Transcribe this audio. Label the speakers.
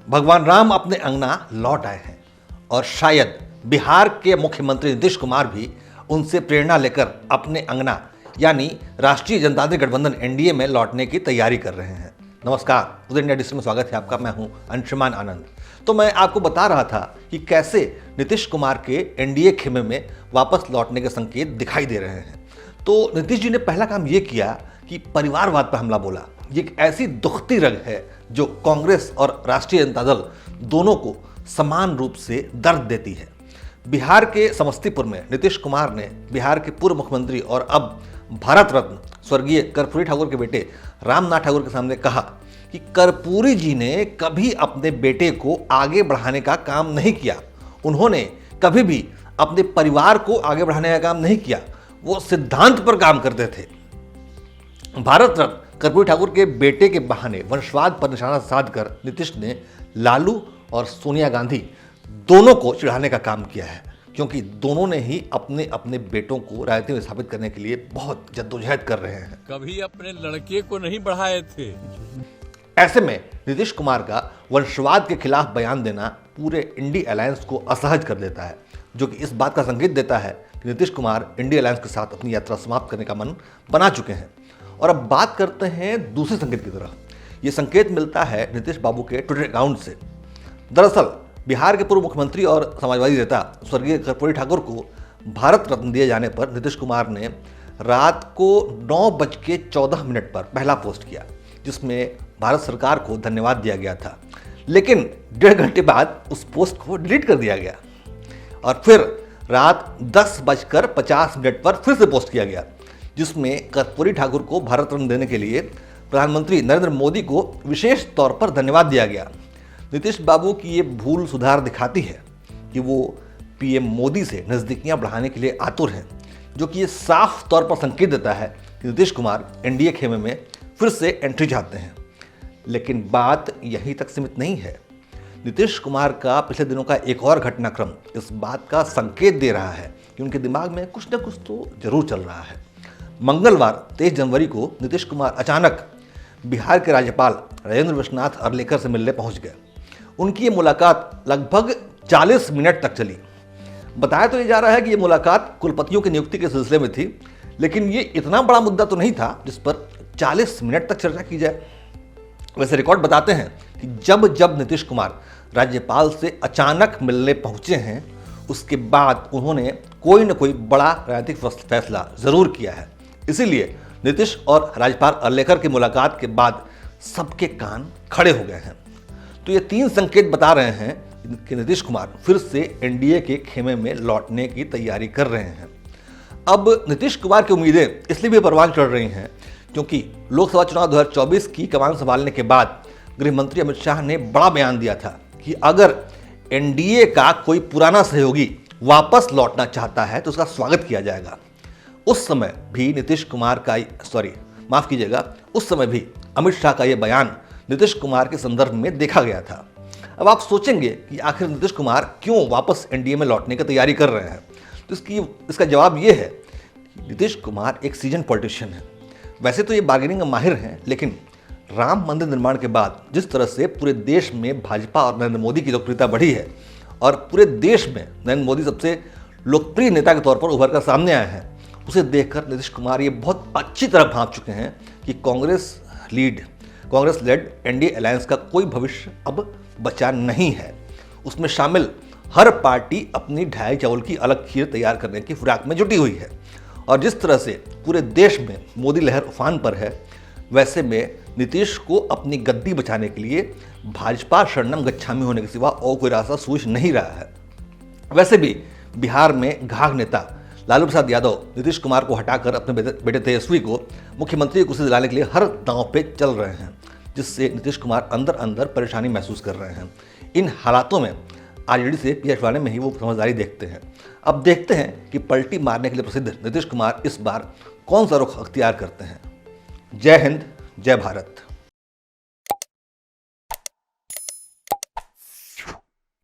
Speaker 1: भगवान राम अपने अंगना लौट आए हैं और शायद बिहार के मुख्यमंत्री नीतीश कुमार भी उनसे प्रेरणा लेकर अपने अंगना यानी राष्ट्रीय जनतांत्रिक गठबंधन एनडीए में लौटने की तैयारी कर रहे हैं। नमस्कार, उदय इंडिया डिजिटल में स्वागत है आपका। मैं हूं अंशुमान आनंद। तो मैं आपको बता रहा था कि कैसे नीतीश कुमार के एनडीए खेमे में वापस लौटने के संकेत दिखाई दे रहे हैं। तो नीतीश जी ने पहला काम ये किया कि परिवारवाद पर हमला बोला। ये एक ऐसी दुखती रग है जो कांग्रेस और राष्ट्रीय जनता दल दोनों को समान रूप से दर्द देती है। बिहार के समस्तीपुर में नीतीश कुमार ने बिहार के पूर्व मुख्यमंत्री और अब भारत रत्न स्वर्गीय कर्पूरी ठाकुर के बेटे रामनाथ ठाकुर के सामने कहा कि कर्पूरी जी ने कभी अपने बेटे को आगे बढ़ाने का काम नहीं किया। उन्होंने कभी भी अपने परिवार को आगे बढ़ाने का काम नहीं किया। वो सिद्धांत पर काम करते थे। भारत रत्न कर्पूरी ठाकुर के बेटे के बहाने वंशवाद पर निशाना साधकर नीतीश ने लालू और सोनिया गांधी दोनों को चिढ़ाने का काम किया है, क्योंकि दोनों ने ही अपने अपने बेटों को राजनीति में स्थापित करने के लिए बहुत जद्दोजहद कर रहे हैं।
Speaker 2: कभी अपने लड़के को नहीं बढ़ाए थे।
Speaker 1: ऐसे में नीतीश कुमार का वंशवाद के खिलाफ बयान देना पूरे इंडी अलायंस को असहज कर देता है, जो कि इस बात का संकेत देता है कि नीतीश कुमार इंडी अलायंस के साथ अपनी यात्रा समाप्त करने का मन बना चुके हैं। और अब बात करते हैं दूसरे संकेत की तरफ। ये संकेत मिलता है नीतीश बाबू के ट्विटर अकाउंट से। दरअसल बिहार के पूर्व मुख्यमंत्री और समाजवादी नेता स्वर्गीय कर्पूरी ठाकुर को भारत रत्न दिए जाने पर नीतीश कुमार ने रात को 9:14 पर पहला पोस्ट किया, जिसमें भारत सरकार को धन्यवाद दिया गया था। लेकिन 1.5 घंटे बाद उस पोस्ट को डिलीट कर दिया गया और फिर रात 10:50 पर फिर से पोस्ट किया गया, जिसमें कर्पूरी ठाकुर को भारत रत्न देने के लिए प्रधानमंत्री नरेंद्र मोदी को विशेष तौर पर धन्यवाद दिया गया। नीतीश बाबू की ये भूल सुधार दिखाती है कि वो पीएम मोदी से नज़दीकियां बढ़ाने के लिए आतुर हैं, जो कि ये साफ तौर पर संकेत देता है कि नीतीश कुमार एनडीए खेमे में फिर से एंट्री चाहते हैं। लेकिन बात यहीं तक सीमित नहीं है। नीतीश कुमार का पिछले दिनों का एक और घटनाक्रम इस बात का संकेत दे रहा है कि उनके दिमाग में कुछ न कुछ तो जरूर चल रहा है। मंगलवार 23 जनवरी को नीतीश कुमार अचानक बिहार के राज्यपाल राजेंद्र विश्वनाथ अर्लेकर से मिलने पहुंच गए। उनकी ये मुलाकात लगभग 40 मिनट तक चली। बताया तो ये जा रहा है कि ये मुलाकात कुलपतियों की नियुक्ति के सिलसिले में थी, लेकिन ये इतना बड़ा मुद्दा तो नहीं था जिस पर 40 मिनट तक चर्चा की जाए। वैसे रिकॉर्ड बताते हैं कि जब जब नीतीश कुमार राज्यपाल से अचानक मिलने पहुंचे हैं, उसके बाद उन्होंने कोई न कोई बड़ा राजनीतिक फैसला जरूर किया है। इसीलिए नीतीश और राज्यपाल अर्लेकर की मुलाकात के बाद सबके कान खड़े हो गए हैं। तो ये 3 संकेत बता रहे हैं कि नीतीश कुमार फिर से एनडीए के खेमे में लौटने की तैयारी कर रहे हैं। अब नीतीश कुमार की उम्मीदें इसलिए भी परवान चढ़ रही हैं क्योंकि लोकसभा चुनाव 2024 की कमान संभालने के बाद गृह मंत्री अमित शाह ने बड़ा बयान दिया था कि अगर एनडीए का कोई पुराना सहयोगी वापस लौटना चाहता है तो उसका स्वागत किया जाएगा। उस समय भी उस समय भी अमित शाह का यह बयान नीतीश कुमार के संदर्भ में देखा गया था। अब आप सोचेंगे कि आखिर नीतीश कुमार क्यों वापस एनडीए में लौटने की तैयारी कर रहे हैं, तो इसका जवाब ये है कि नीतीश कुमार एक सीजन पॉलिटिशियन है। वैसे तो ये बार्गेनिंग में माहिर हैं, लेकिन राम मंदिर निर्माण के बाद जिस तरह से पूरे देश में भाजपा और नरेंद्र मोदी की लोकप्रियता बढ़ी है और पूरे देश में नरेंद्र मोदी सबसे लोकप्रिय नेता के तौर पर उभर कर सामने आए हैं, उसे देखकर नीतीश कुमार ये बहुत अच्छी तरह भांप चुके हैं कि कांग्रेस लेड एनडीए अलायंस का कोई भविष्य अब बचा नहीं है। उसमें शामिल हर पार्टी अपनी ढाई चावल की अलग खीर तैयार करने की फिराक में जुटी हुई है। और जिस तरह से पूरे देश में मोदी लहर उफान पर है, वैसे में नीतीश को अपनी गद्दी बचाने के लिए भाजपा शरणम गच्छामी होने के सिवा और कोई रास्ता सूझ नहीं रहा है। वैसे भी बिहार में घाघ नेता लालू प्रसाद यादव नीतीश कुमार को हटाकर अपने बेटे तेजस्वी को मुख्यमंत्री की कुर्सी दिलाने के लिए हर दांव पे चल रहे हैं, जिससे नीतीश कुमार अंदर अंदर परेशानी महसूस कर रहे हैं। इन हालातों में आरजेडी से पिछवाड़े में ही वो समझदारी देखते हैं। अब देखते हैं कि पलटी मारने के लिए प्रसिद्ध नीतीश कुमार इस बार कौन सा रुख अख्तियार करते हैं। जय हिंद, जय भारत।